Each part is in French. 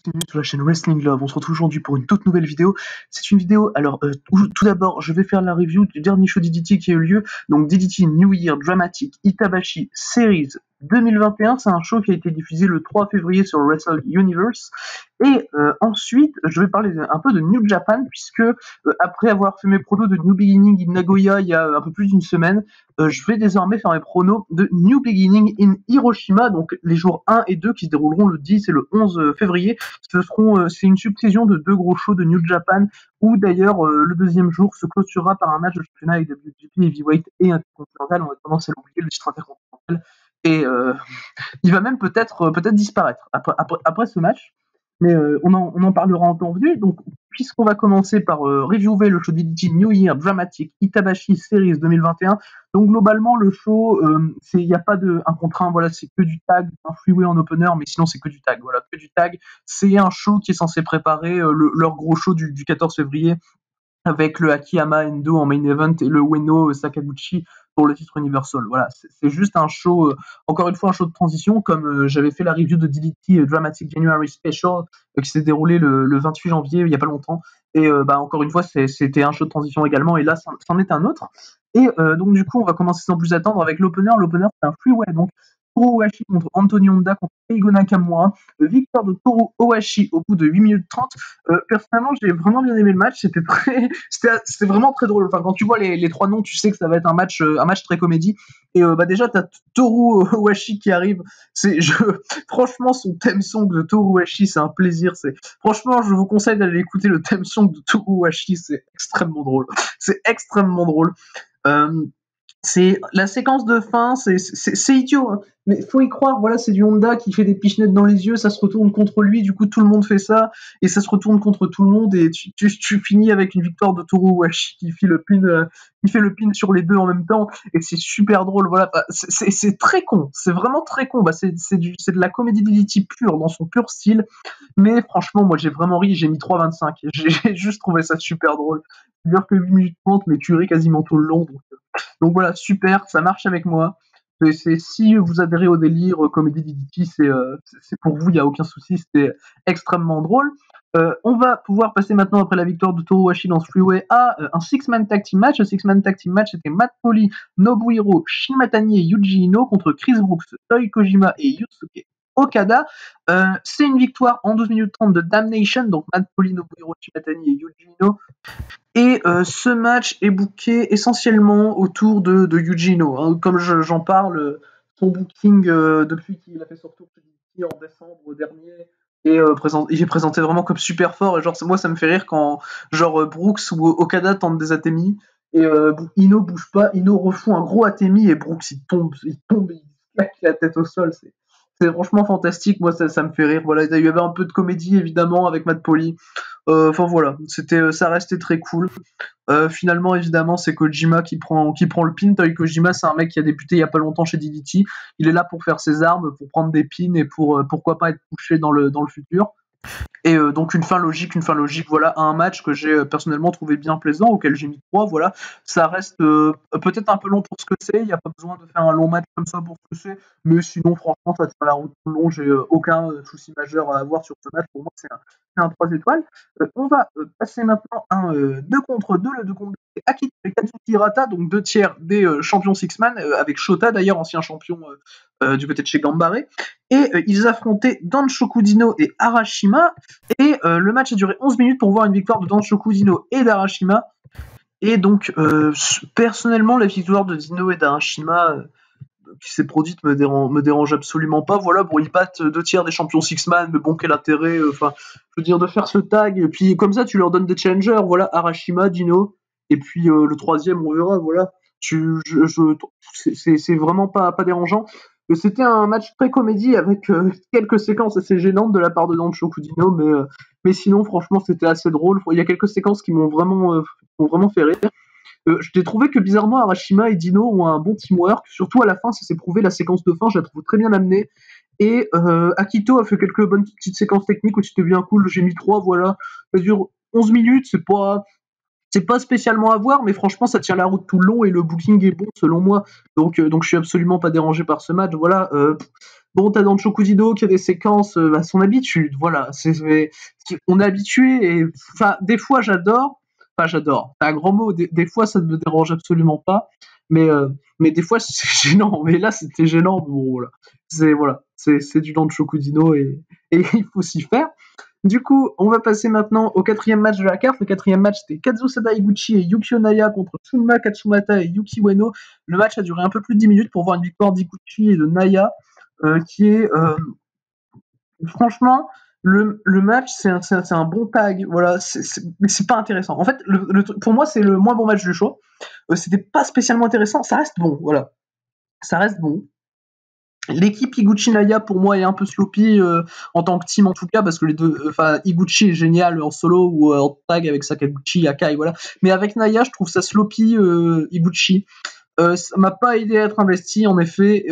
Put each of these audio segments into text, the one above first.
Bienvenue sur la chaîne Wrestling Love. On se retrouve aujourd'hui pour une toute nouvelle vidéo. C'est une vidéo, alors où tout d'abord je vais faire la review du dernier show DDT qui a eu lieu, donc DDT New Year Dramatic Itabashi Series 2021. C'est un show qui a été diffusé le 3 février sur Wrestle Universe. Et ensuite, je vais parler un peu de New Japan, puisque après avoir fait mes pronos de New Beginning in Nagoya il y a un peu plus d'une semaine, je vais désormais faire mes pronos de New Beginning in Hiroshima, donc les jours 1 et 2 qui se dérouleront le 10 et le 11 février. C'est une succession de deux gros shows de New Japan, où d'ailleurs le deuxième jour se clôturera par un match de championnat avec WGP Heavyweight et Intercontinental. On a tendance à l'oublier, le titre intercontinental. Et il va même peut-être disparaître après ce match. Mais on en parlera en temps venu. Donc, puisqu'on va commencer par reviewer le show DDT New Year Dramatic Itabashi Series 2021. Donc, globalement, le show, il n'y a pas un contre 1, voilà, c'est que du tag, un freeway en opener, mais sinon, c'est que du tag. Voilà, que du tag. C'est un show qui est censé préparer leur gros show du 14 février, avec le Akiyama Endo en main event et le Ueno Sakaguchi pour le titre Universal. Voilà, c'est juste un show, encore une fois, un show de transition, comme j'avais fait la review de DDT Dramatic January Special, qui s'est déroulé le 28 janvier, il n'y a pas longtemps. Et encore une fois, c'était un show de transition également, et là, c'en est un autre. Et donc, du coup, on va commencer sans plus attendre avec l'opener. L'opener, c'est un freeway, donc Toru Owashi contre Anthony Honda contre Eigo Nakamura. Victoire de Toru Owashi au bout de 8 minutes 30. Personnellement, j'ai vraiment bien aimé le match. C'était vraiment très drôle. Enfin, quand tu vois les trois noms, tu sais que ça va être un match très comédie. Et déjà, t'as Toru Owashi qui arrive. Franchement, son theme song de Toru Owashi, c'est un plaisir. Franchement, je vous conseille d'aller écouter le theme song de Toru Owashi. C'est extrêmement drôle. C'est extrêmement drôle. C'est la séquence de fin, c'est idiot, hein. Mais faut y croire. Voilà, c'est du Honda qui fait des pichenettes dans les yeux, ça se retourne contre lui, du coup tout le monde fait ça et ça se retourne contre tout le monde et tu finis avec une victoire de Toru Owashi qui fait le pin sur les deux en même temps et c'est super drôle. Voilà, c'est très con, c'est vraiment très con. C'est de la comédie DDT pure dans son pur style. Mais franchement, moi j'ai vraiment ri, j'ai mis 3,25. J'ai juste trouvé ça super drôle. C'est dire que 8 minutes 30, mais tu ris quasiment tout le long. Donc voilà, super, ça marche avec moi. Si vous adhérez au délire comédie DDT, c'est pour vous, il n'y a aucun souci, c'était extrêmement drôle. On va pouvoir passer maintenant, après la victoire de Toru Owashi dans ce freeway, à un six-man tag team match. Le six-man tag team match, c'était Matt Foley, Nobuhiro Shimatani et Yuji Ino contre Chris Brooks, Toi Kojima et Yusuke Okada. C'est une victoire en 12 minutes 30 de Damnation, donc Matt Foley, Nobuhiro Shimatani et Yuji Ino. Et ce match est booké essentiellement autour de Yuji Ino, hein. Comme j'en parle, son booking depuis qu'il a fait son retour chez DDT en décembre dernier, et il est présenté vraiment comme super fort. Et genre, moi, ça me fait rire quand genre Brooks ou Okada tentent des atemi et Ino bouge pas, Ino refout un gros atemi et Brooks il tombe, il claque la tête au sol. C'est franchement fantastique. Moi, ça me fait rire. Voilà, il y avait un peu de comédie évidemment avec Matt Foley. Enfin voilà, ça restait très cool. Finalement, évidemment, c'est Kojima qui prend le pin. Toi Kojima, c'est un mec qui a débuté il y a pas longtemps chez DDT. Il est là pour faire ses armes, pour prendre des pins et pour pourquoi pas être poussé dans le futur. Et donc une fin logique, voilà, à un match que j'ai personnellement trouvé bien plaisant, auquel j'ai mis 3, voilà. Ça reste peut-être un peu long pour ce que c'est, il n'y a pas besoin de faire un long match comme ça pour ce que c'est, mais sinon franchement ça tient la route tout le long, j'ai aucun souci majeur à avoir sur ce match. Pour moi c'est un 3 étoiles. On va passer maintenant à un 2 contre 2, le 2 contre 2 c'est Akito et Kazuki Hirata, donc 2 tiers des champions Six-Man, avec Shota d'ailleurs, ancien champion du côté de chez Gambare. Et ils affrontaient Danshoku Dino et Arashima. Et le match a duré 11 minutes pour voir une victoire de Danshoku Dino et d'Arashima. Et donc, personnellement, la victoire de Dino et d'Arashima qui s'est produite me dérange absolument pas. Voilà, bon, ils battent 2 tiers des champions Six-Man, mais bon, quel intérêt, je veux dire, de faire ce tag. Et puis, comme ça, tu leur donnes des challengers. Voilà, Arashima, Dino. Et puis, le troisième, on verra, voilà. C'est vraiment pas dérangeant. C'était un match très comédie avec quelques séquences assez gênantes de la part de Danshoku Dino, mais sinon, franchement, c'était assez drôle. Il y a quelques séquences qui m'ont vraiment fait rire. J'ai trouvé que bizarrement, Arashima et Dino ont un bon teamwork. Surtout à la fin, ça s'est prouvé, la séquence de fin, je la trouve très bien amenée. Et Akito a fait quelques bonnes petites séquences techniques où c'était bien cool. J'ai mis 3, voilà. Ça dure 11 minutes, c'est pas spécialement à voir, mais franchement, ça tient la route tout le long et le booking est bon selon moi. Donc je suis absolument pas dérangé par ce match. Voilà. Bon, t'as dans Chokudido qui a des séquences à son habitude, voilà. On est habitué et, enfin, des fois j'adore. C'est un grand mot. Des fois ça ne me dérange absolument pas, mais mais des fois c'est gênant. Mais là c'était gênant. Bon voilà, c'est du dans Chokudido et il faut s'y faire. Du coup, on va passer maintenant au quatrième match de la carte. Le quatrième match, c'était Kazusada Higuchi et Yukio Naya contre Shunma Katsumata et Yuki Ueno. Le match a duré un peu plus de 10 minutes pour voir une victoire d'Higuchi et de Naya, qui est franchement, le match, c'est un bon tag. Voilà, mais c'est pas intéressant. En fait, pour moi, c'est le moins bon match du show. C'était pas spécialement intéressant. Ça reste bon, voilà. Ça reste bon. L'équipe Higuchi-Naya, pour moi, est un peu sloppy en tant que team, en tout cas, parce que les deux, Higuchi est génial en solo ou en tag avec Sakaguchi, Akai, voilà. Mais avec Naya, je trouve ça sloppy, Higuchi. Ça m'a pas aidé à être investi, en effet.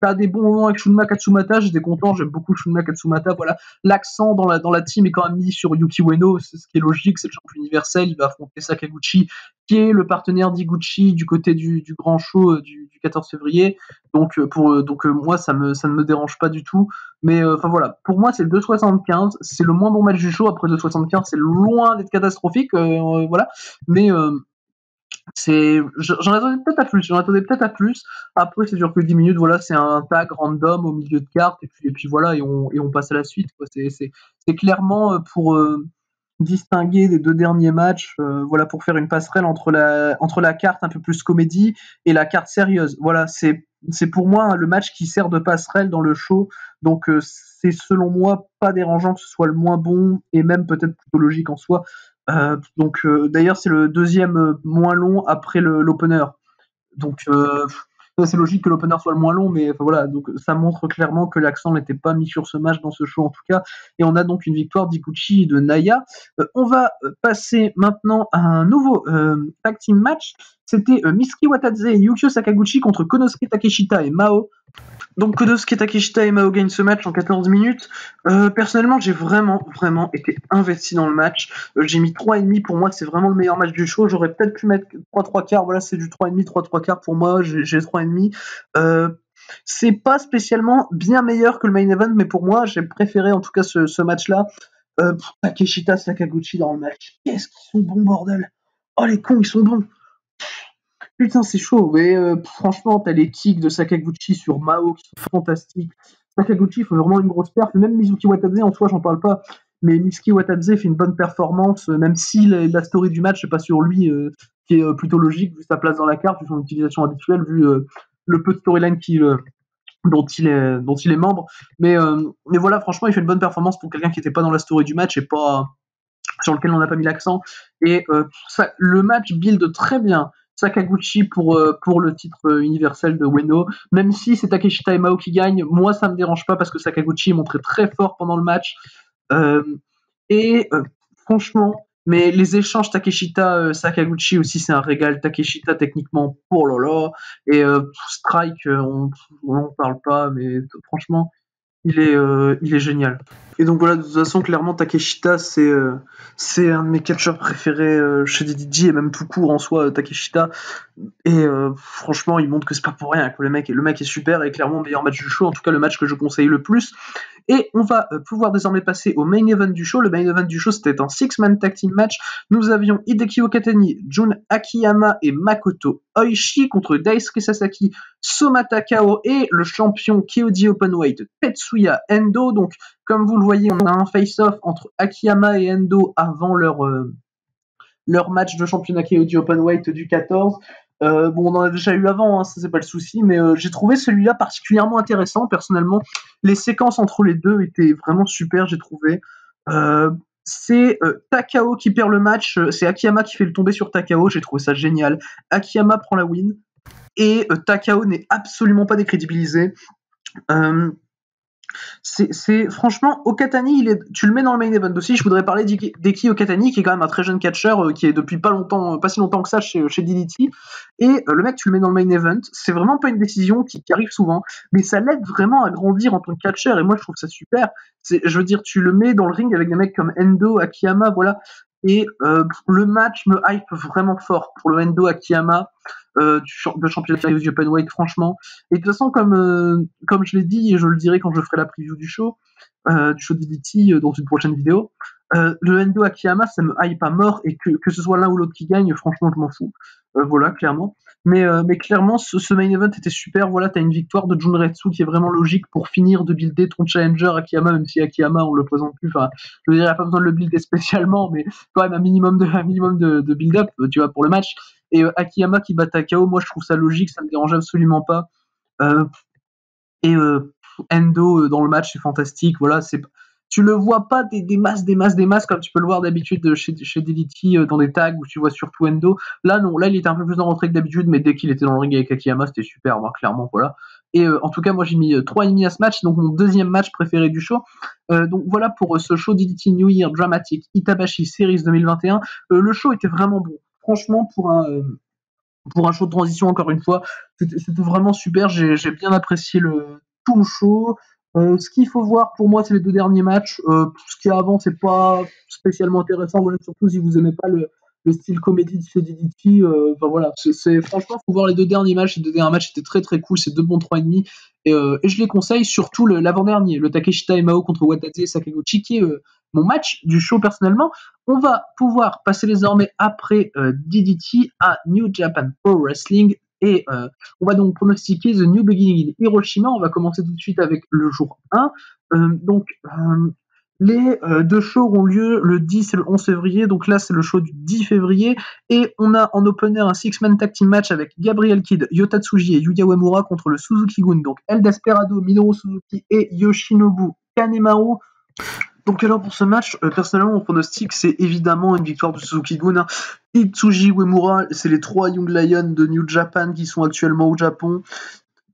T'as des bons moments avec Shunma Katsumata, j'étais content, j'aime beaucoup Shunma Katsumata, voilà. L'accent dans la team est quand même mis sur Yuki Ueno, c'est ce qui est logique, c'est le champion universel, il va affronter Sakaguchi, qui est le partenaire d'Higuchi du côté du grand show du 14 février. Donc, moi, ça ne me dérange pas du tout. Mais enfin voilà, pour moi, c'est le 2,75, c'est le moins bon match du show. Après 2,75, c'est loin d'être catastrophique, voilà. Mais j'en attendais peut-être à plus. Après, c'est dure que 10 minutes, voilà, c'est un tag random au milieu de carte, et puis voilà, et on passe à la suite, quoi. C'est clairement pour distinguer les deux derniers matchs, voilà, pour faire une passerelle entre la carte un peu plus comédie et la carte sérieuse. Voilà, c'est pour moi, hein, le match qui sert de passerelle dans le show. Donc, c'est selon moi pas dérangeant que ce soit le moins bon, et même peut-être plutôt logique en soi. D'ailleurs, c'est le deuxième moins long après l'opener. Donc, c'est logique que l'opener soit le moins long, mais enfin, voilà, donc ça montre clairement que l'accent n'était pas mis sur ce match, dans ce show en tout cas. Et on a donc une victoire d'Higuchi et de Naya. On va passer maintenant à un nouveau tag team match. C'était Mitsuki Watadze et Yukio Sakaguchi contre Konosuke Takeshita et Mao. Donc Konosuke Takeshita et Mao gagnent ce match en 14 minutes. Personnellement, j'ai vraiment été investi dans le match. J'ai mis 3,5, pour moi, c'est vraiment le meilleur match du show. J'aurais peut-être pu mettre 3 quarts, voilà, c'est du 3,5, 3 quarts pour moi, j'ai 3,5. C'est pas spécialement bien meilleur que le main event, mais pour moi, j'ai préféré en tout cas ce match-là. Takeshita, Sakaguchi dans le match. Qu'est-ce qu'ils sont bons, bordel! Oh, les cons, ils sont bons! Putain, c'est chaud, mais franchement, t'as les kicks de Sakaguchi sur Mao qui sont fantastiques. Sakaguchi fait vraiment une grosse perf, même Mizuki Watadze en soi, j'en parle pas, mais Mitsuki Watadze fait une bonne performance, même si la story du match, c'est pas sur lui, qui est plutôt logique, vu sa place dans la carte, vu son utilisation habituelle, vu le peu de storyline dont il est membre. Mais voilà, franchement, il fait une bonne performance pour quelqu'un qui était pas dans la story du match et pas sur lequel on n'a pas mis l'accent. Et le match build très bien Sakaguchi pour le titre universel de Ueno. Même si c'est Takeshita et Mao qui gagnent, moi ça me dérange pas parce que Sakaguchi est montré très fort pendant le match. Et franchement, mais les échanges Takeshita-Sakaguchi aussi, c'est un régal. Takeshita, techniquement, oh là là. Et Strike, on n'en parle pas, mais franchement, il est génial. Et donc voilà, de toute façon, clairement, Takeshita, c'est un de mes catcheurs préférés chez DDG, et même tout court en soi, Takeshita. Et franchement, il montre que c'est pas pour rien, que le mec est super, et clairement, meilleur match du show, en tout cas le match que je conseille le plus. Et on va pouvoir désormais passer au main event du show. Le main event du show, c'était un 6-man tag team match. Nous avions Hideki Okatani, Jun Akiyama et Makoto Oishi contre Daisuke Sasaki, Soma Takao et le champion KOD Openweight Tetsuya Endo. Donc, comme vous le voyez, on a un face-off entre Akiyama et Endo avant leur match de championnat KOD Openweight du 14. Bon, on en a déjà eu avant, hein, ça c'est pas le souci, mais j'ai trouvé celui-là particulièrement intéressant, personnellement. Les séquences entre les deux étaient vraiment super, j'ai trouvé. C'est Takao qui perd le match, c'est Akiyama qui fait le tomber sur Takao, j'ai trouvé ça génial. Akiyama prend la win, et Takao n'est absolument pas décrédibilisé. C'est franchement, Okatani, tu le mets dans le main event aussi. Je voudrais parler d'Eki Okatani, qui est quand même un très jeune catcheur, qui est depuis pas si longtemps que ça chez DDT. Et le mec, tu le mets dans le main event. C'est vraiment pas une décision qui arrive souvent, mais ça l'aide vraiment à grandir en tant que catcheur. Et moi, je trouve ça super. Je veux dire, tu le mets dans le ring avec des mecs comme Endo, Akiyama, voilà. Et le match me hype vraiment fort pour le Endo Akiyama de championnat du Openweight, franchement. Et de toute façon, comme je l'ai dit, et je le dirai quand je ferai la preview du show DDT dans une prochaine vidéo, le Endo Akiyama, ça me hype à mort, et que ce soit l'un ou l'autre qui gagne, franchement, je m'en fous. Voilà, clairement. Mais clairement, ce main event était super. Voilà, t'as une victoire de Junretsu qui est vraiment logique pour finir de builder ton challenger Akiyama, même si Akiyama, on le présente plus. Enfin, je veux dire, il n'y a pas besoin de le builder spécialement, mais quand même un minimum de build-up, tu vois, pour le match. Et Akiyama qui bat Takao, moi je trouve ça logique, ça me dérange absolument pas. Euh, et Endo dans le match, c'est fantastique. Voilà, tu le vois pas des masses comme tu peux le voir d'habitude chez DDT dans des tags où tu vois surtout Endo. Là non, là il était un peu plus en retrait que d'habitude, mais dès qu'il était dans le ring avec Akiyama, c'était super, moi, clairement, voilà. Et en tout cas, moi j'ai mis 3,5 à ce match, donc mon deuxième match préféré du show. Donc voilà pour ce show DDT New Year Dramatic Itabashi Series 2021. Le show était vraiment bon. Franchement, pour un show de transition, encore une fois, c'était vraiment super. J'ai bien apprécié tout le show. Ce qu'il faut voir pour moi, c'est les deux derniers matchs. Ce qu'il y a avant, c'est pas spécialement intéressant. Voilà, surtout si vous aimez pas le style comédie de chez DDT. Enfin voilà, franchement, faut voir les deux derniers matchs. Les deux derniers matchs étaient très très cool. C'est deux bons 3,5. Et je les conseille, surtout l'avant-dernier, le Takeshita Emao contre Watadze et Sakaguchi, qui est mon match du show personnellement. On va pouvoir passer désormais après DDT à New Japan Pro Wrestling, et on va donc pronostiquer The New Beginning in Hiroshima. On va commencer tout de suite avec le jour 1. Les deux shows auront lieu le 10 et le 11 février, donc là c'est le show du 10 février, et on a en opener un six-man tag team match avec Gabriel Kidd, Yota Tsuji et Yuya Uemura contre le Suzuki-gun, donc El Desperado, Minoru Suzuki et Yoshinobu Kanemaru. Donc alors pour ce match, personnellement mon pronostic c'est évidemment une victoire de Suzuki-gun. Hein. Itsuji Uemura, c'est les 3 Young Lions de New Japan qui sont actuellement au Japon.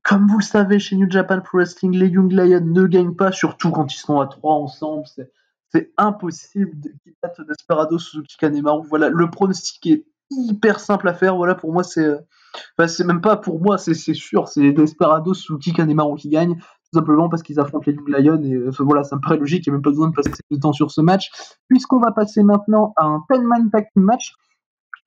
Comme vous le savez, chez New Japan Pro Wrestling, les Young Lions ne gagnent pas, surtout quand ils sont à 3 ensemble. C'est impossible qu'ils battent Desperado, Suzuki, Kanemaru. Voilà, le pronostic est hyper simple à faire. Voilà, pour moi, c'est même pas pour moi, c'est sûr, c'est Desperado, Suzuki, Kanemaru qui gagnent, tout simplement parce qu'ils affrontent les Young Lions, et voilà, ça me paraît logique, il n'y a même pas besoin de passer du temps sur ce match. Puisqu'on va passer maintenant à un 10-man tag team match,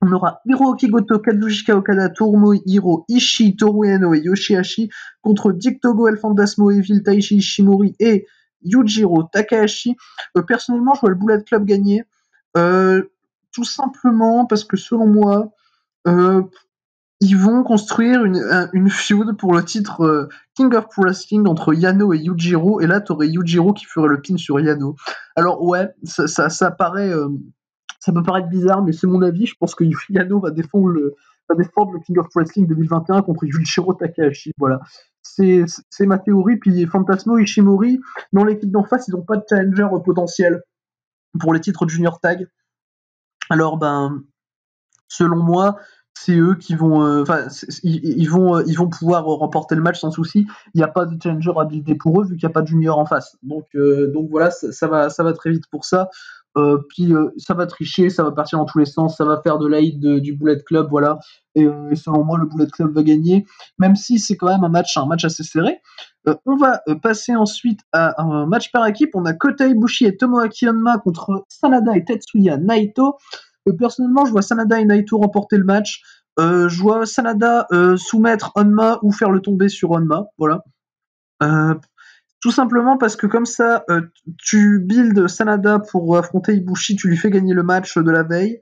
on aura Hiroki Goto, Kazuchika Okada, Torumo Hiro, Ishii, Toru Eno et Yoshihashi contre Dick Togo, El Fantasmo, Evil, Taishi Ishimori et Yujiro Takahashi. Personnellement, je vois le Bullet Club gagner. Tout simplement parce que selon moi, ils vont construire une feud pour le titre King of Pro Wrestling entre Yano et Yujiro, et là t'aurais Yujiro qui ferait le pin sur Yano. Alors ouais, ça paraît, ça peut paraître bizarre, mais c'est mon avis. Je pense que Yano va défendre le King of Pro Wrestling 2021 contre Yujiro Takahashi. Voilà, c'est ma théorie. Puis Fantasmo Ishimori, dans l'équipe d'en face, ils n'ont pas de challenger potentiel pour les titres junior tag. Alors selon moi, c'est eux qui vont, ils vont pouvoir remporter le match sans souci. Il n'y a pas de challenger à builder pour eux vu qu'il n'y a pas de junior en face. Donc voilà, ça va très vite pour ça. Puis ça va tricher, ça va partir dans tous les sens, ça va faire de l'aide du Bullet Club, voilà. Et selon moi, le Bullet Club va gagner, même si c'est quand même un match assez serré. On va passer ensuite à un match par équipe. On a Kota Ibushi et Tomoaki Honma contre Sanada et Tetsuya Naito. Personnellement, je vois Sanada et Naito remporter le match. Je vois Sanada soumettre Honma ou faire le tomber sur Honma. Voilà. Tout simplement parce que comme ça, tu builds Sanada pour affronter Ibushi, tu lui fais gagner le match de la veille.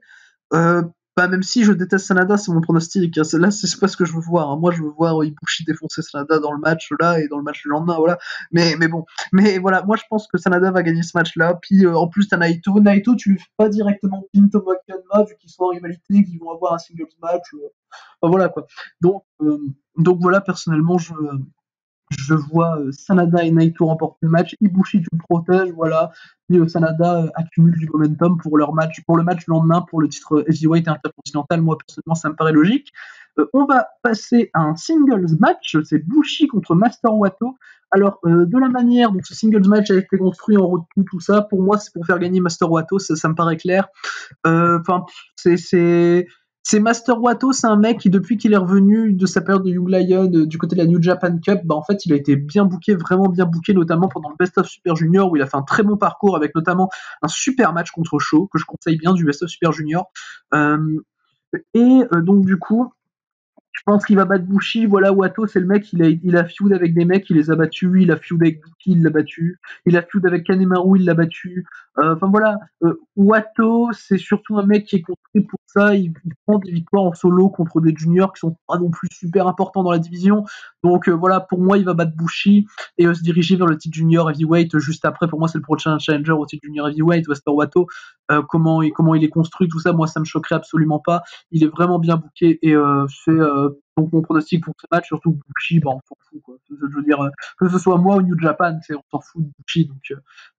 Même si je déteste Sanada, c'est mon pronostic. Hein. Là, c'est pas ce que je veux voir. Hein. Moi, je veux voir Ibushi défoncer Sanada dans le match là et dans le match du lendemain. Voilà. Mais bon. Mais voilà, moi, je pense que Sanada va gagner ce match-là. Puis en plus, t'as Naito. Naito, tu lui fais pas directement pin Tomoaki Honma vu qu'ils sont en rivalité, qu'ils vont avoir un singles match. Voilà quoi. Donc voilà, personnellement, je vois Sanada et Naito remporter le match. Ibushi, tu le protèges, voilà. Puis Sanada accumule du momentum pour le match du lendemain pour le titre Heavyweight Intercontinental. Moi, personnellement, ça me paraît logique. On va passer à un singles match. C'est Bushi contre Master Wato. Alors, de la manière dont ce singles match a été construit en road tout ça, pour moi, c'est pour faire gagner Master Wato. Ça me paraît clair. C'est C'est Master Wato, c'est un mec qui, depuis qu'il est revenu de sa période de Young Lion du côté de la New Japan Cup, bah en fait, il a été bien booké, vraiment bien booké, notamment pendant le Best of Super Junior, où il a fait un très bon parcours avec notamment un super match contre Shaw, que je conseille bien, du Best of Super Junior. Donc, du coup, je pense qu'il va battre Bushi. Voilà, Wato, c'est le mec, il a feud avec des mecs, il les a battus. Il a feud avec Buki, il l'a battu. Il a feud avec Kanemaru, il l'a battu. Enfin voilà, Wato, c'est surtout un mec qui est construit pour ça. Il prend des victoires en solo contre des juniors qui sont pas non plus super importants dans la division. Donc voilà, pour moi, il va battre Bushi et se diriger vers le titre junior heavyweight juste après. Pour moi, c'est le prochain challenger au titre junior heavyweight, Master Wato. Comment il est construit, tout ça, moi, ça me choquerait absolument pas. Il est vraiment bien booké et donc mon pronostic pour ce match, surtout Bushi, bah, on s'en fout quoi. Je veux dire, que ce soit moi ou New Japan, on s'en fout de Bushi.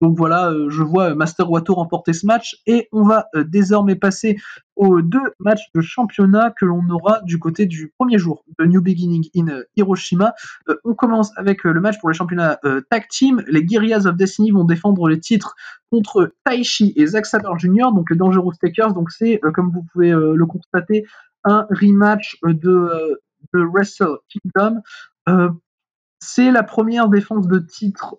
Donc voilà, je vois Master Wato remporter ce match et on va désormais passer aux 2 matchs de championnat que l'on aura du côté du premier jour de New Beginning in Hiroshima. On commence avec le match pour les championnats tag team. Les Guerrillas of Destiny vont défendre les titres contre Taichi et Zack Sabre Jr., donc les Dangerous Takers. Donc c'est, comme vous pouvez le constater, un rematch de Wrestle Kingdom. C'est la première défense de titre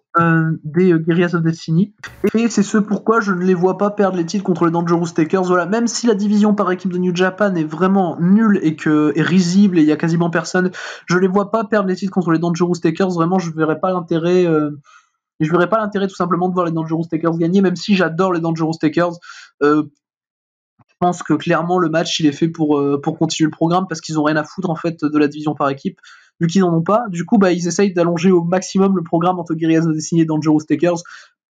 des Guerrillas of Destiny. Et c'est ce pourquoi je ne les vois pas perdre les titres contre les Dangerous Takers. Voilà, même si la division par équipe de New Japan est vraiment nulle et risible et il y a quasiment personne, je les vois pas perdre les titres contre les Dangerous Takers. Vraiment, je verrais pas l'intérêt. Je verrais pas l'intérêt tout simplement de voir les Dangerous Takers gagner, même si j'adore les Dangerous Takers. Je pense que clairement le match il est fait pour continuer le programme parce qu'ils ont rien à foutre en fait de la division par équipe vu qu'ils n'en ont pas. Du coup, bah, ils essayent d'allonger au maximum le programme entre Guerrillas of Destiny et Dangerous Takers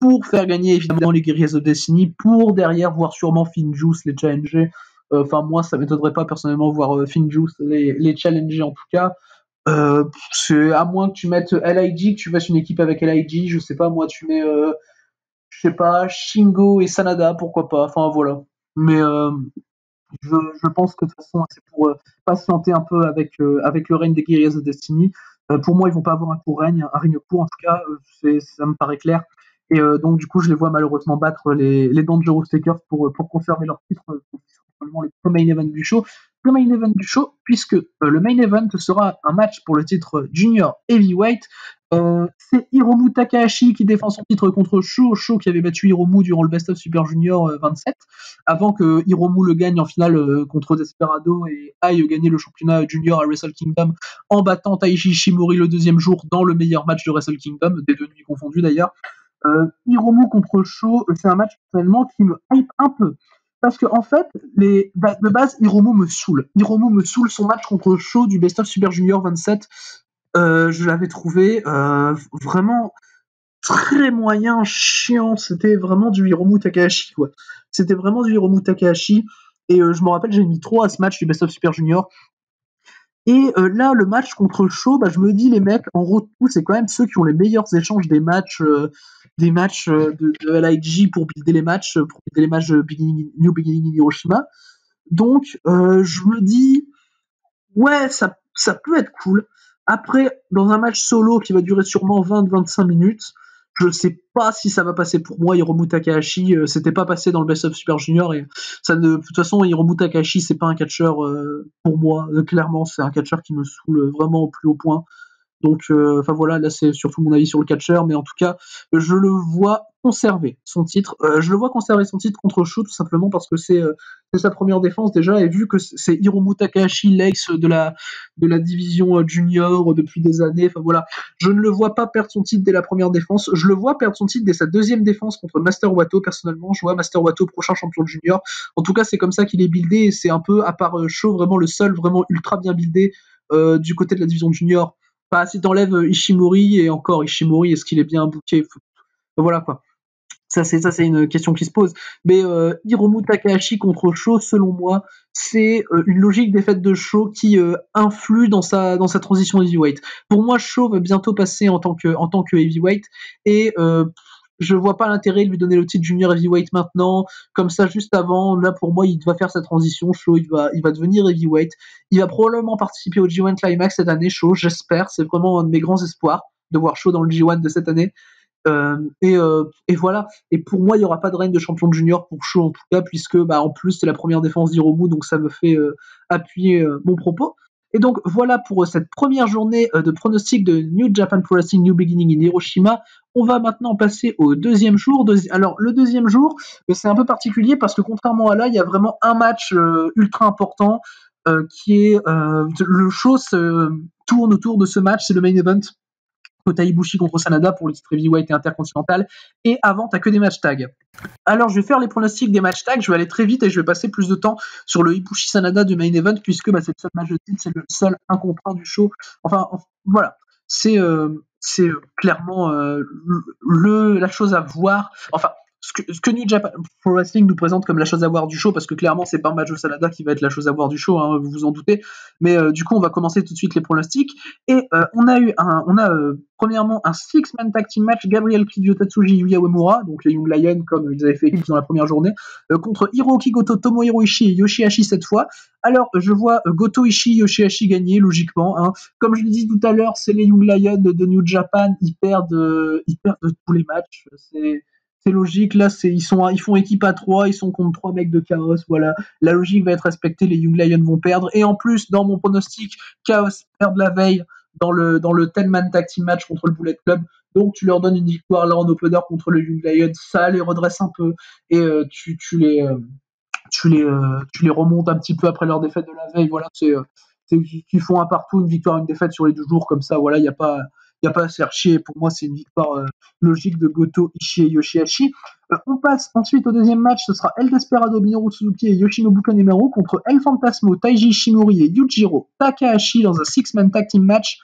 pour faire gagner évidemment les Guerrillas of Destiny, pour derrière voir sûrement Finjuice les challenger. Enfin, moi, ça m'étonnerait pas personnellement voir Finjuice les challenger en tout cas. C'est à moins que tu mettes LIG, que tu fasses une équipe avec LIG, je sais pas, moi, tu mets, je sais pas, Shingo et Sanada, pourquoi pas. Enfin, voilà. Mais je pense que de toute façon, c'est pour patienter un peu avec le règne des Guerrillas of Destiny. Pour moi, ils vont pas avoir un règne court, en tout cas, ça me paraît clair. Et donc, du coup, je les vois malheureusement battre les Dangerous Takers pour conserver leur titre, probablement le main event du show. Le main event du show, puisque le main event sera un match pour le titre Junior Heavyweight. C'est Hiromu Takahashi qui défend son titre contre Sho qui avait battu Hiromu durant le Best of Super Junior 27, avant que Hiromu le gagne en finale contre Desperado et aille gagner le championnat junior à Wrestle Kingdom en battant Taiji Ishimori le deuxième jour dans le meilleur match de Wrestle Kingdom, des 2 nuits confondues d'ailleurs. Hiromu contre Sho, c'est un match personnellement qui me hype un peu. Parce que en fait, de base, Hiromu me saoule. Hiromu me saoule. Son match contre Sho du Best of Super Junior 27, je l'avais trouvé vraiment très moyen, chiant. C'était vraiment du Hiromu Takahashi, quoi. C'était vraiment du Hiromu Takahashi. Et je me rappelle, j'ai mis 3 à ce match du Best of Super Junior. Et là, le match contre Sho, bah, je me dis, les mecs, en gros, c'est quand même ceux qui ont les meilleurs échanges des matchs de LIG pour builder les matchs, New Beginning in Hiroshima. Donc, je me dis, ouais, ça peut être cool. Après, dans un match solo qui va durer sûrement 20-25 minutes, je sais pas si ça va passer pour moi. Hiromu Takahashi, c'était pas passé dans le Best of Super Junior et de toute façon, Hiromu Takahashi, c'est pas un catcheur pour moi. Clairement, c'est un catcheur qui me saoule vraiment au plus haut point. Donc, enfin voilà, là c'est surtout mon avis sur le catcheur, mais en tout cas, je le vois conserver son titre. Je le vois conserver son titre contre Sho tout simplement parce que c'est sa première défense déjà, et vu que c'est Hiromu Takahashi, l'ex de la division junior depuis des années, enfin voilà, je ne le vois pas perdre son titre dès la première défense. Je le vois perdre son titre dès sa deuxième défense contre Master Wato. Personnellement, je vois Master Wato prochain champion de junior. En tout cas, c'est comme ça qu'il est buildé, et c'est un peu, à part Sho, vraiment le seul vraiment ultra bien buildé du côté de la division junior. Enfin, si t'enlèves Ishimori, et encore Ishimori, est-ce qu'il est bien booké? Voilà quoi. Ça c'est une question qui se pose. Mais Hiromu Takahashi contre Sho, selon moi, c'est une logique défaite de Sho qui influe dans sa transition heavyweight. Pour moi, Sho va bientôt passer en tant que heavyweight, et je vois pas l'intérêt de lui donner le titre junior heavyweight maintenant, comme ça juste avant. Là, pour moi, il va faire sa transition. Sho, il va devenir heavyweight. Il va probablement participer au G1 Climax cette année. Sho, j'espère. C'est vraiment un de mes grands espoirs de voir Sho dans le G1 de cette année. Et voilà. Et pour moi, il y aura pas de règne de champion de junior pour Sho en tout cas, puisque en plus c'est la première défense d'Hiromu, donc ça me fait appuyer mon propos. Et donc voilà pour cette première journée de pronostic de New Japan Pro Wrestling New Beginning in Hiroshima. On va maintenant passer au deuxième jour. Alors le deuxième jour, c'est un peu particulier parce que contrairement à là, il y a vraiment un match ultra important qui est le show tourne autour de ce match, c'est le main event. Kota Ibushi contre Sanada pour le titre heavyweight et intercontinental. Et avant, t'as que des matchs tag. Alors, je vais faire les pronostics des matchs tag. Je vais aller très vite et je vais passer plus de temps sur le Ibushi Sanada du main event puisque c'est le seul match de titre, c'est le seul 1 contre 1 du show. Enfin, voilà. C'est clairement la chose à voir. Enfin, ce que New Japan Pro Wrestling nous présente comme la chose à voir du show, parce que clairement c'est pas un match de Sanada qui va être la chose à voir du show, hein, vous vous en doutez. Mais du coup, on va commencer tout de suite les pronostics. Et on a premièrement un 6-man tag team match, Gabriel Kidd, Tatsuji, Yuya Uemura, donc les Young Lions comme ils avaient fait dans la première journée, contre Hiroki Goto, Tomohiro Ishii et Yoshihashi cette fois. Alors, je vois Goto, Ishii, Yoshihashi gagner, logiquement. Hein. Comme je l'ai dit tout à l'heure, c'est les Young Lions de New Japan, ils perdent tous les matchs. C'est logique, là, ils font équipe à 3, ils sont contre 3 mecs de Chaos, voilà. La logique va être respectée, les Young Lions vont perdre. Et en plus, dans mon pronostic, Chaos perd la veille dans le 10-man tag team match contre le Bullet Club. Donc, tu leur donnes une victoire là en opener contre le Young Lions, ça les redresse un peu. Et tu les remontes un petit peu après leur défaite de la veille. Voilà, qu'ils font un partout, une victoire, une défaite sur les 2 jours, comme ça, voilà, il n'y a pas à se faire chier. Pour moi, c'est une victoire logique de Goto, Ishii et Yoshihashi. On passe ensuite au deuxième match, ce sera El Desperado, Minoru Suzuki et Yoshinobu Kanemaru contre El Fantasmo, Taiji Ishimori et Yujiro Takahashi dans un 6-man tag team match.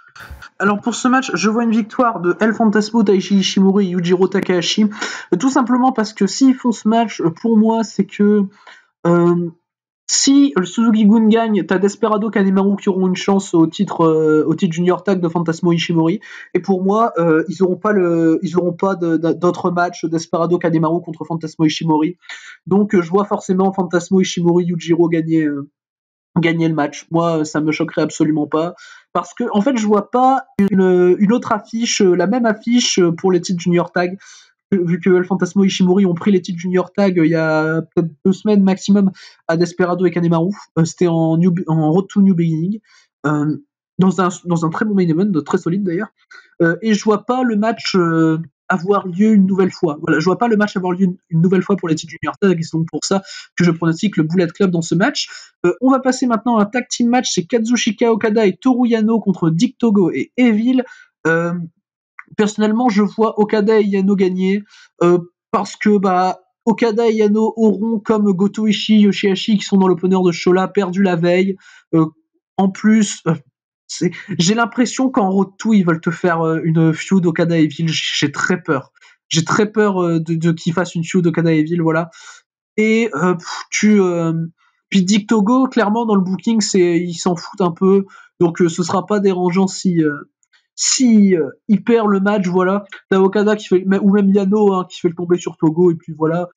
Alors pour ce match, je vois une victoire de El Fantasmo, Taiji Ishimori et Yujiro Takahashi, tout simplement parce que s'ils font ce match, pour moi, c'est que si le Suzuki Gun gagne, t'as Desperado, Kanemaru qui auront une chance au titre junior tag de Fantasmo Ishimori. Et pour moi, ils auront pas d'autres matchs Desperado, Kanemaru contre Fantasmo Ishimori. Donc je vois forcément Fantasmo Ishimori, Yujiro gagner le match. Moi, ça me choquerait absolument pas. Parce que, en fait, je vois pas une autre affiche, la même affiche pour les titres junior tag. Vu que El Fantasmo et Ishimori ont pris les titres junior tag il y a peut-être 2 semaines maximum à Desperado et Kanemaru. C'était en Road to New Beginning. Dans un très bon main event, très solide d'ailleurs. Et je vois pas le match avoir lieu une nouvelle fois. Voilà, je vois pas le match avoir lieu une nouvelle fois pour les titres junior tag, et c'est donc pour ça que je pronostique le Bullet Club dans ce match. On va passer maintenant à un tag team match, c'est Kazuchika Okada et Toru Yano contre Dick Togo et Evil. Personnellement, je vois Okada et Yano gagner parce que Okada et Yano auront, comme Goto Ishii, Yoshihashi qui sont dans l'opener de Shola, perdu la veille. En plus, j'ai l'impression qu'en Road 2, ils veulent te faire une feud Okada et Evil. J'ai très peur. J'ai très peur de qu'ils fassent une feud Okada et Evil, voilà. Et puis Dick Togo, clairement dans le booking, ils s'en foutent un peu. Donc ce sera pas dérangeant si il perd le match, voilà. T'as Okada qui fait, ou même Yano qui fait le tomber sur Togo, et puis voilà,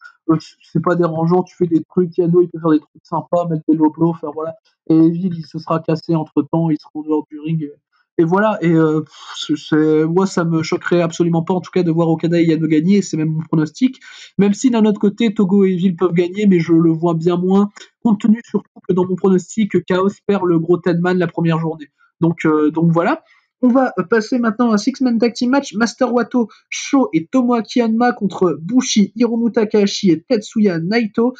c'est pas dérangeant, tu fais des trucs, Yano il peut faire des trucs sympas, mettre des low blows, faire voilà. Et Evil il se sera cassé entre temps, il sera en dehors du ring, et voilà. Et moi ça me choquerait absolument pas en tout cas de voir Okada et Yano gagner, c'est même mon pronostic. Même si d'un autre côté Togo et Evil peuvent gagner, mais je le vois bien moins, compte tenu surtout que dans mon pronostic, Chaos perd le gros Tedman la première journée. Donc voilà. On va passer maintenant à un 6-man tag team match, Master Wato, Sho et Tomoaki Hanma contre Bushi, Hiromu Takahashi et Tetsuya Naito.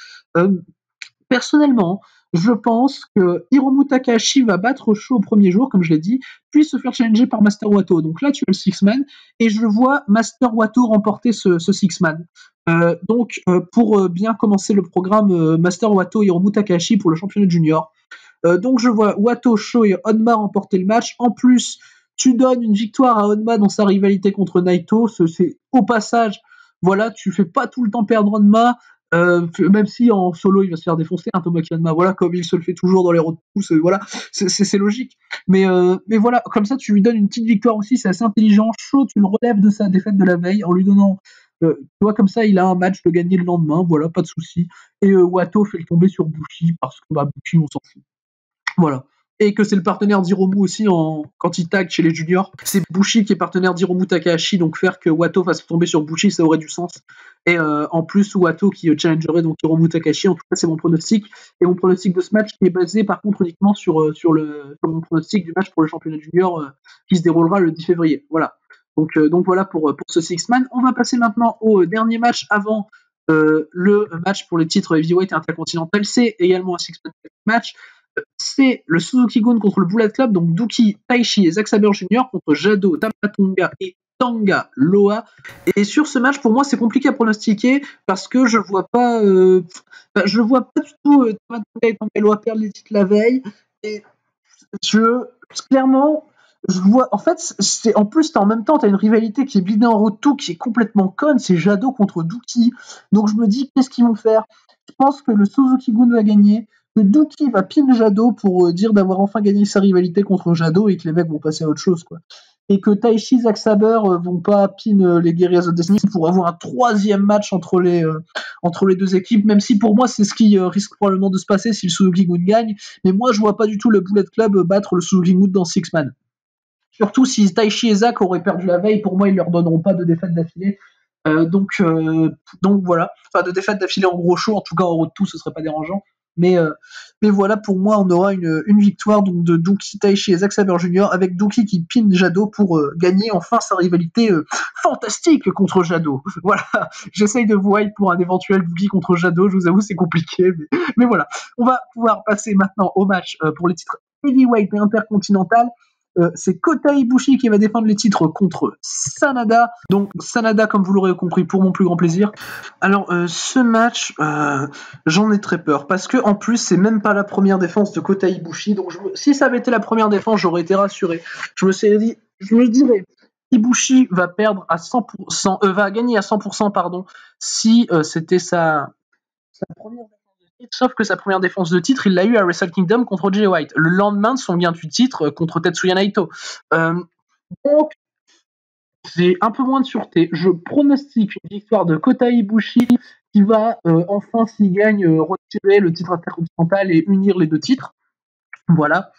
Personnellement, je pense que Hiromu Takahashi va battre Sho au premier jour, comme je l'ai dit, puis se faire challenger par Master Wato. Donc là, tu as le 6-man, et je vois Master Wato remporter ce 6-man. Pour bien commencer le programme, Master Wato, Hiromu Takahashi pour le championnat junior. Donc je vois Wato, Sho et Honma remporter le match. En plus, tu donnes une victoire à Honma dans sa rivalité contre Naito. C'est au passage, voilà, tu fais pas tout le temps perdre Honma, même si en solo il va se faire défoncer, Tomoaki Honma, voilà, comme il se le fait toujours dans les road to, voilà, c'est logique. Mais voilà, comme ça tu lui donnes une petite victoire aussi, c'est assez intelligent. Sho, tu le relèves de sa défaite de la veille en lui donnant. Tu vois, comme ça, il a un match de gagner le lendemain, voilà, pas de souci. Et Wato fait le tomber sur Bushi parce que Bushi, on s'en fout. Voilà. et que c'est le partenaire d'Hiromu aussi quand il tag chez les juniors. C'est Bushi qui est partenaire d'Hiromu Takahashi, donc faire que Wato fasse tomber sur Bushi, ça aurait du sens. Et en plus, Wato qui challengerait donc Hiromu Takahashi, en tout cas c'est mon pronostic. Et mon pronostic de ce match qui est basé par contre uniquement sur mon pronostic du match pour le championnat junior qui se déroulera le 10 février. Voilà. Donc voilà pour ce Six-Man. On va passer maintenant au dernier match avant le match pour les titres heavyweight et intercontinental. C'est également un Six-Man match. C'est le Suzuki-gun contre le Bullet Club, donc Douki, Taichi et Zack Sabre Jr. contre Jado, Tamatonga et Tanga Loa. Et sur ce match, pour moi, c'est compliqué à pronostiquer parce que je vois pas du tout Tamatonga et Tanga Loa perdre les titres la veille. Et clairement, je vois. En fait, en plus, en même temps, t'as une rivalité qui est bidée en road to, qui est complètement conne. C'est Jado contre Douki. Donc je me dis, qu'est-ce qu'ils vont faire? Je pense que le Suzuki-gun va gagner. Que Douki va pin Jado pour dire d'avoir enfin gagné sa rivalité contre Jado et que les mecs vont passer à autre chose, quoi. Et que Taichi, Zack Sabre vont pas pin les Guerrillas of Destiny pour avoir un troisième match entre les deux équipes, même si pour moi c'est ce qui risque probablement de se passer si le Suzuki-gun gagne. Mais moi je vois pas du tout le Bullet Club battre le Suzuki-gun dans Six Man. Surtout si Taichi et Zack auraient perdu la veille, pour moi ils leur donneront pas de défaite d'affilée. Donc voilà, enfin de défaite d'affilée en gros show, en tout cas en road to ce serait pas dérangeant. Mais voilà, pour moi, on aura une victoire donc, de Douki, Taichi et Zack Sabre Jr. avec Douki qui pin Jado pour gagner enfin sa rivalité fantastique contre Jado. Voilà, j'essaye de vous hype pour un éventuel Douki contre Jado, je vous avoue, c'est compliqué. Mais voilà, on va pouvoir passer maintenant au match pour les titres heavyweight et intercontinental. C'est Kota Ibushi qui va défendre les titres contre Sanada. Donc Sanada, comme vous l'aurez compris, pour mon plus grand plaisir. Alors ce match, j'en ai très peur parce que en plus c'est même pas la première défense de Kota Ibushi. Donc si ça avait été la première défense, j'aurais été rassuré. Je me dirais, Ibushi va perdre à 100%, va gagner à 100%, pardon, si c'était sa première défense. Sauf que sa première défense de titre, il l'a eu à Wrestle Kingdom contre Jay White, le lendemain de son gain du titre contre Tetsuya Naito. Donc, j'ai un peu moins de sûreté. Je pronostique une victoire de Kota Ibushi qui va enfin, s'il gagne, retirer le titre intercontinental et unir les deux titres. Voilà.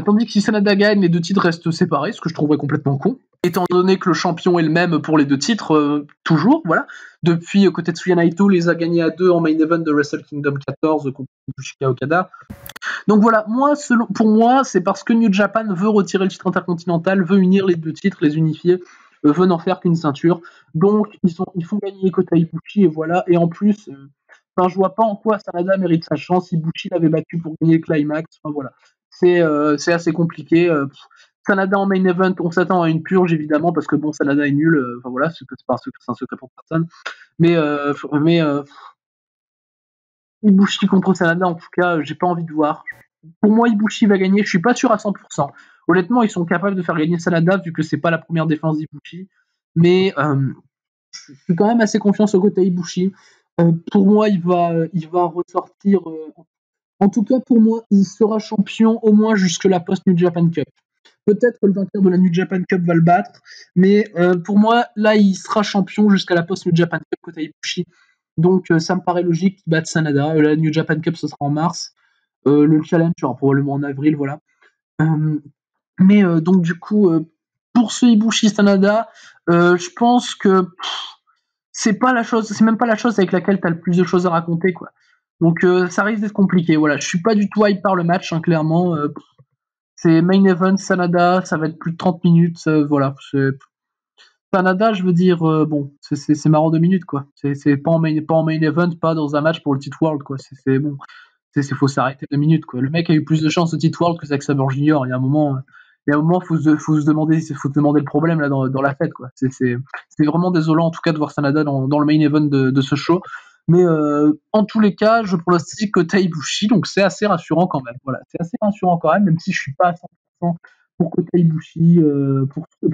Tandis que si Sanada gagne, les deux titres restent séparés, ce que je trouverais complètement con. Étant donné que le champion est le même pour les deux titres, toujours, voilà. Depuis que Tetsuya Naito les a gagnés à 2 en main event de Wrestle Kingdom 14 contre Yushika Okada. Donc voilà, pour moi, c'est parce que New Japan veut retirer le titre intercontinental, veut unir les deux titres, les unifier, veut n'en faire qu'une ceinture. Donc ils font gagner Kota Ibushi et voilà. Et en plus, je vois pas en quoi Sanada mérite sa chance. Ibushi l'avait battu pour gagner le climax. Enfin voilà. C'est assez compliqué. Sanada en main event, on s'attend à une purge évidemment parce que bon, Sanada est nul. Enfin voilà, c'est un secret pour personne. Mais Ibushi contre Sanada, en tout cas, j'ai pas envie de voir. Pour moi, Ibushi va gagner. Je suis pas sûr à 100%. Honnêtement, ils sont capables de faire gagner Sanada vu que c'est pas la première défense d'Ibushi. Mais je suis quand même assez confiant sur côté Ibushi. Pour moi, il va ressortir. En tout cas, pour moi, il sera champion au moins jusque la post-New Japan Cup. Peut-être que le vainqueur de la New Japan Cup va le battre, mais pour moi, là, il sera champion jusqu'à la post-New Japan Cup Kota Ibushi. Donc, ça me paraît logique qu'il batte Sanada. La New Japan Cup, ce sera en mars. Le challenge sera probablement en avril, voilà. Mais donc, du coup, pour ce Ibushi Sanada, je pense que c'est même pas la chose avec laquelle tu as le plus de choses à raconter, quoi. Donc ça risque d'être compliqué. Voilà, je suis pas du tout hype par le match, hein, clairement. C'est main event Sanada, ça va être plus de 30 minutes. Voilà, Sanada, je veux dire, bon, c'est marrant 2 minutes, quoi. C'est pas en main event, pas dans un match pour le titre world, quoi. C'est bon, faut s'arrêter 2 minutes, quoi. Le mec a eu plus de chance au titre world que Zack Sabre Jr. Il y a un moment, faut se demander le problème là dans la fête, quoi. C'est vraiment désolant en tout cas de voir Sanada dans le main event de ce show. Mais en tous les cas, je pronostique Kota Ibushi, donc c'est assez rassurant quand même. Voilà, c'est assez rassurant quand même si je suis pas à 100% pour Kota Ibushi,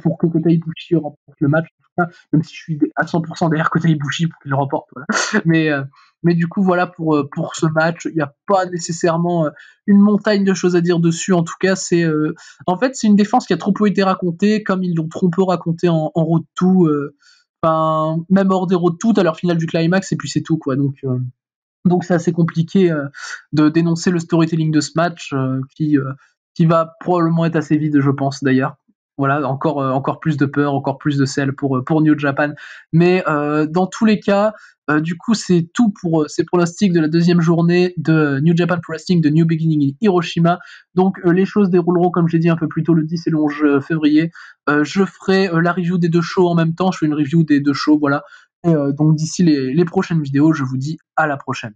pour que Kota Ibushi remporte le match, en tout cas, même si je suis à 100% derrière Kota Ibushi pour qu'il le remporte. Voilà. Mais du coup, voilà pour ce match, il n'y a pas nécessairement une montagne de choses à dire dessus. En tout cas, en fait, c'est une défense qui a trop peu été racontée, comme ils l'ont trop peu raconté en road to. Même hors des road to, à leur finale du climax, et puis c'est tout, quoi. Donc c'est assez compliqué de dénoncer le storytelling de ce match qui qui va probablement être assez vide, je pense d'ailleurs. Voilà, encore plus de peur, encore plus de sel pour New Japan. Mais dans tous les cas, du coup, c'est tout pour ces pronostics de la deuxième journée de New Japan Pro Wrestling de New Beginning in Hiroshima. Donc les choses dérouleront, comme j'ai dit un peu plus tôt, le 10 et le 11 février. Je ferai la review des deux shows en même temps. Je fais une review des deux shows, voilà. Et donc d'ici les prochaines vidéos, je vous dis à la prochaine.